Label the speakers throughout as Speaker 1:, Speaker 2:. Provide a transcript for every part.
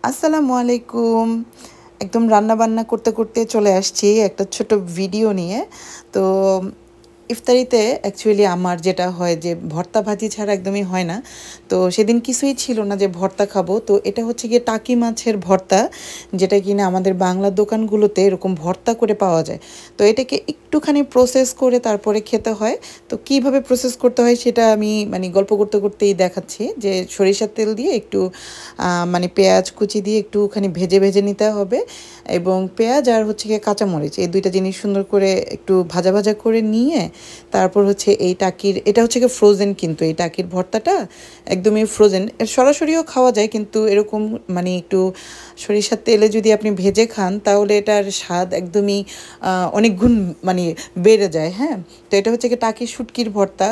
Speaker 1: আসসালামু আলাইকুম। একদম রান্না-বান্না করতে, করতে চলে আসছি একটা ছোট ভিডিও নিয়ে। তো ইফতারিতে অ্যাকচুয়ালি আমার যেটা হয় যে ভর্তা ভাজি ছাড়া একদমই হয় না। তো সেদিন কিছুই ছিল না যে ভর্তা খাবো। তো এটা হচ্ছে গিয়ে টাকি মাছের ভর্তা, যেটা কিনা আমাদের বাংলা দোকানগুলোতে এরকম ভর্তা করে পাওয়া যায়। তো এটাকে একটুখানি প্রসেস করে তারপরে খেতে হয়। তো কিভাবে প্রসেস করতে হয় সেটা আমি গল্প করতে, করতেই দেখাচ্ছি যে সরিষার তেল দিয়ে একটু পেঁয়াজ কুচি দিয়ে একটুখানি ভেজে, ভেজে নিতে হবে এবং পেঁয়াজ আর হচ্ছে গিয়ে কাঁচামরিচ এই ২ টা জিনিস সুন্দর করে একটু ভাজা, ভাজা করে নিয়ে তারপর হচ্ছে এই টাকির এটা হচ্ছে গিয়ে ফ্রোজেন, কিন্তু এই টাকির ভর্তাটা একদমই ফ্রোজেন। সরাসরিও খাওয়া যায়, কিন্তু এরকম একটু সরিষার তেলে যদি আপনি ভেজে খান তাহলে এটার স্বাদ একদমই অনেক গুণ মানে বেড়ে যায়, হ্যাঁ? তো এটা হচ্ছে গিয়ে টাকি শুটকির ভর্তা।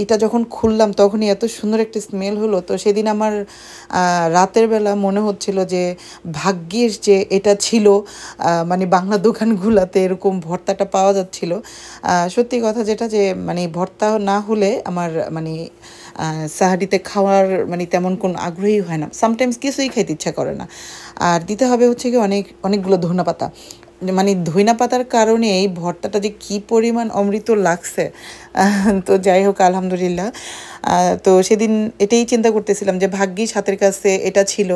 Speaker 1: এটা যখন খুললাম তখনই এত সুন্দর একটা স্মেল হলো। তো সেদিন আমার রাতের বেলা মনে হচ্ছিল যে ভাগ্যিস যে এটা ছিল, বাংলা দোকানগুলাতে এরকম ভর্তাটা পাওয়া যাচ্ছিল। সত্যি কথা যেটা যে ভর্তা না হলে আমার সাহারিতে খাওয়ার তেমন কোনো আগ্রহী হয় না। সামটাইমস কিছুই খাইতে ইচ্ছা করে না। আর দিতে হবে হচ্ছে গিয়ে অনেকগুলো ধনেপাতা। ধইনাপাতার কারণে এই ভর্তাটা যে কী পরিমাণ অমৃত লাগছে! তো যাই হোক আলহামদুলিল্লাহ। তো সেদিন এটাই চিন্তা করতেছিলাম যে ভাগ্যিস হাতের কাছে এটা ছিল।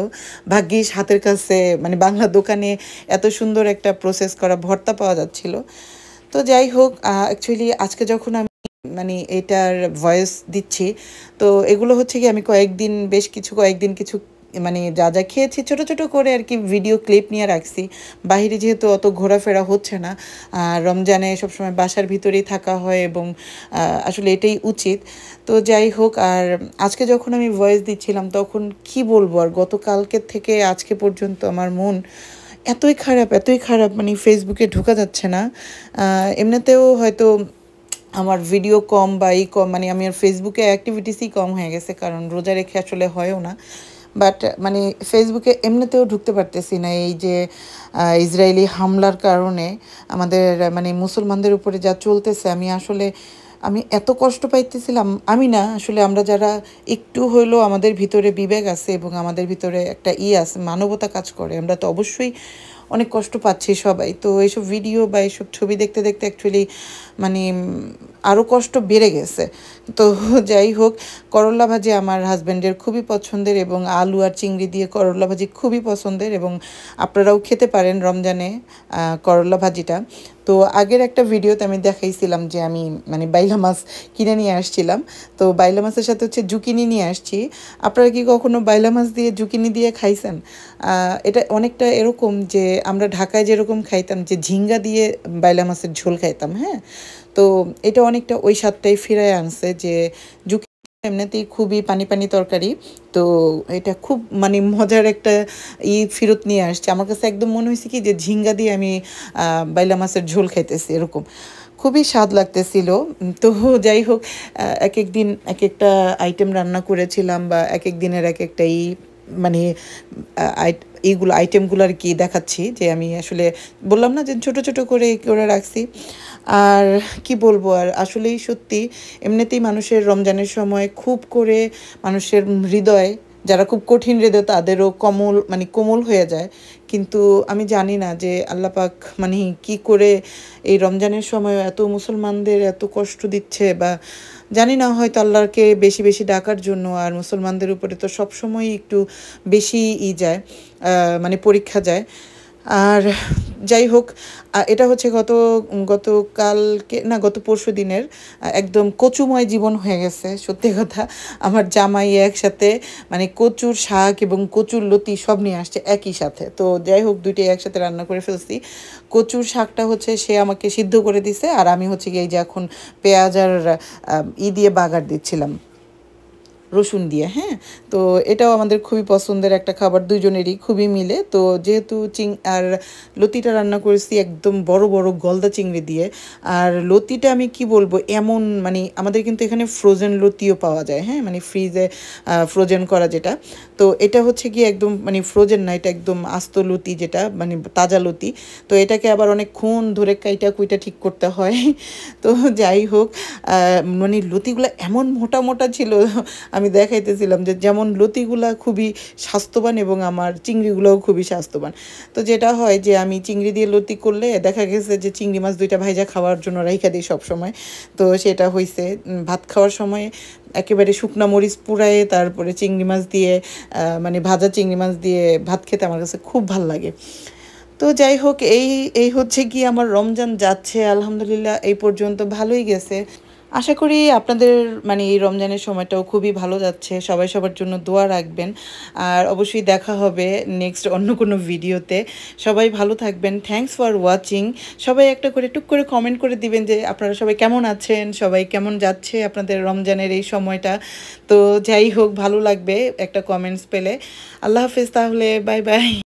Speaker 1: ভাগ্যিস হাতের কাছে বাংলা দোকানে এত সুন্দর একটা প্রসেস করা ভর্তা পাওয়া যাচ্ছিল। তো যাই হোক অ্যাকচুয়ালি আজকে যখন আমি এটার ভয়েস দিচ্ছি, তো এগুলো হচ্ছে গিয়ে আমি কয়েকদিন কিছু যা, যা খেয়েছি ছোট, ছোট করে আরকি ভিডিও ক্লিপ নিয়ে রাখছি। বাহিরে যেহেতু অত ঘোরাফেরা হচ্ছে না, রমজানে সবসময় বাসার ভিতরেই থাকা হয় এবং আসলে এটাই উচিত। তো যাই হোক, আর আজকে যখন আমি ভয়েস দিচ্ছিলাম তখন কি বলবো আর, গতকালকের থেকে আজকে পর্যন্ত আমার মন এতই খারাপ ফেসবুকে ঢোকা যাচ্ছে না। এমনিতেও হয়তো আমার ভিডিও কম বা এই কম আমি আর ফেসবুকে অ্যাক্টিভিটিসই কম হয়ে গেছে, কারণ রোজা রেখে আসলে হয়ও না। বাট ফেসবুকে এমনিতেও ঢুকতে পারতেছি না। এই যে ইসরায়েলি হামলার কারণে আমাদের মুসলমানদের উপরে যা চলতেছে, আমি এত কষ্ট পাইতেছিলাম। আমি না, আসলে আমরা যারা একটু হইলেও আমাদের ভিতরে বিবেক আছে এবং আমাদের ভিতরে একটা আছে, মানবতা কাজ করে, আমরা তো অবশ্যই অনেক কষ্ট পাচ্ছি সবাই। তো এইসব ভিডিও বা এইসব ছবি দেখতে, দেখতে অ্যাকচুয়ালি মানে আরও কষ্ট বেড়ে গেছে। তো যাই হোক, করল্লা ভাজি আমার হাসব্যান্ডের খুবই পছন্দের এবং আলু আর চিংড়ি দিয়ে করল্লা ভাজি খুবই পছন্দের, এবং আপনারাও খেতে পারেন রমজানে করল্লা ভাজিটা। তো আগের একটা ভিডিওতে আমি দেখাইছিলাম যে আমি বাইলা মাছ কিনে নিয়ে আসছিলাম। তো বাইলা মাছের সাথে হচ্ছে জুকিনি নিয়ে আসছি। আপনারা কি কখনো বাইলা মাছ দিয়ে জুকিনি দিয়ে খাইছেন? এটা অনেকটা এরকম যে আমরা ঢাকায় যেরকম খাইতাম যে ঝিঙ্গা দিয়ে বাইলা মাছের ঝোল খাইতাম, হ্যাঁ? তো এটা অনেকটা ওই স্বাদটাই ফিরায় আনছে যে জুকিনি এমনিতেই খুবই পানি, পানি তরকারি। তো এটা খুব মজার একটা ফেরত নিয়ে আসছে। আমার কাছে একদম মনে হইছে কি যে ঝিঙ্গা দিয়ে আমি বাইলা মাছের ঝোল খাইতেছি এরকম। খুবই স্বাদ লাগতেছিল। তো যাই হোক, একেক দিন একেকটা আইটেম রান্না করেছিলাম বা একেক দিনের একেকটা মানে আ আইট এইগুলো আইটেমগুলো আরকি দেখাচ্ছি যে আমি আসলে বললাম না যে ছোট, ছোট করে রাখছি। আর কি বলবো আর, আসলেই সত্যি এমনিতেই মানুষের রমজানের সময় খুব করে মানুষের হৃদয়, যারা খুব কঠিন হৃদয় তাদেরও কোমল হয়ে যায়। কিন্তু আমি জানি না যে আল্লাহ পাক কি করে এই রমজানের সময় এত মুসলমানদের এত কষ্ট দিচ্ছে, বা জানি না, হয়তো আল্লাহকে বেশি, বেশি ডাকার জন্য। আর মুসলমানদের উপরে তো সবসময়ই একটু বেশি যায়, পরীক্ষা যায়। আর যাই হোক, এটা হচ্ছে গতকালকে না, গত পরশুদিনের একদম কচুময় জীবন হয়ে গেছে। সত্যি কথা, আমার জামাই একসাথে কচুর শাক এবং কচুর লতি সব নিয়ে আসছে একই সাথে। তো যাই হোক, ২ টাই একসাথে রান্না করে ফেলছি। কচুর শাকটা হচ্ছে সে আমাকে সিদ্ধ করে দিছে, আর আমি হচ্ছে গিয়ে এই যে এখন পেঁয়াজ আর দিয়ে বাগার দিচ্ছিলাম, রসুন দিয়ে, হ্যাঁ? তো এটাও আমাদের খুবই পছন্দের একটা খাবার, দুজনেরই খুবই মিলে। তো যেহেতু আর লতিটা রান্না করেছি একদম বড়, বড় গলদা চিংড়ি দিয়ে। আর লতিটা আমি কি বলবো, এমন আমাদের কিন্তু এখানে ফ্রোজেন লতিও পাওয়া যায়, হ্যাঁ? ফ্রিজে ফ্রোজেন করা যেটা। তো এটা হচ্ছে গিয়ে একদম ফ্রোজেন না, এটা একদম আস্ত লতি, যেটা তাজা লতি। তো এটাকে আবার অনেকক্ষণ ধরে কাইটা কুইটা ঠিক করতে হয়। তো যাই হোক, লতিগুলো এমন মোটা, মোটা ছিল, আমি দেখাইতেছিলাম যে যেমন লতিগুলা খুবই স্বাস্থ্যবান এবং আমার চিংড়িগুলোও খুবই স্বাস্থ্যবান। তো যেটা হয় যে আমি চিংড়ি দিয়ে লতি করলে দেখা গেছে যে চিংড়ি মাছ 2টা ভাইজা খাওয়ার জন্য রাইখা দিই সবসময়। তো সেটা হইছে ভাত খাওয়ার সময় একেবারে শুকনা মরিচ পুড়ায়ে তারপরে চিংড়ি মাছ দিয়ে মানে ভাজা চিংড়ি মাছ দিয়ে ভাত খেতে আমার কাছে খুব ভাল লাগে। তো যাই হোক এই এই হচ্ছে কি আমার রমজান যাচ্ছে আলহামদুলিল্লাহ এই পর্যন্ত ভালোই গেছে। আশা করি আপনাদের মানে এই রমজানের সময়টাও খুবই ভালো যাচ্ছে। সবাই সবার জন্য দোয়া রাখবেন। আর অবশ্যই দেখা হবে নেক্সট অন্য কোনো ভিডিওতে। সবাই ভালো থাকবেন। Thanks for watching. সবাই একটা করে টুক করে কমেন্ট করে দিবেন যে আপনারা সবাই কেমন আছেন? সবাই কেমন যাচ্ছে আপনাদের রমজানের এই সময়টা? তো যাই হোক ভালো লাগবে একটা কমেন্টস পেলে। আল্লাহ হাফেজ তাহলে। Bye, by.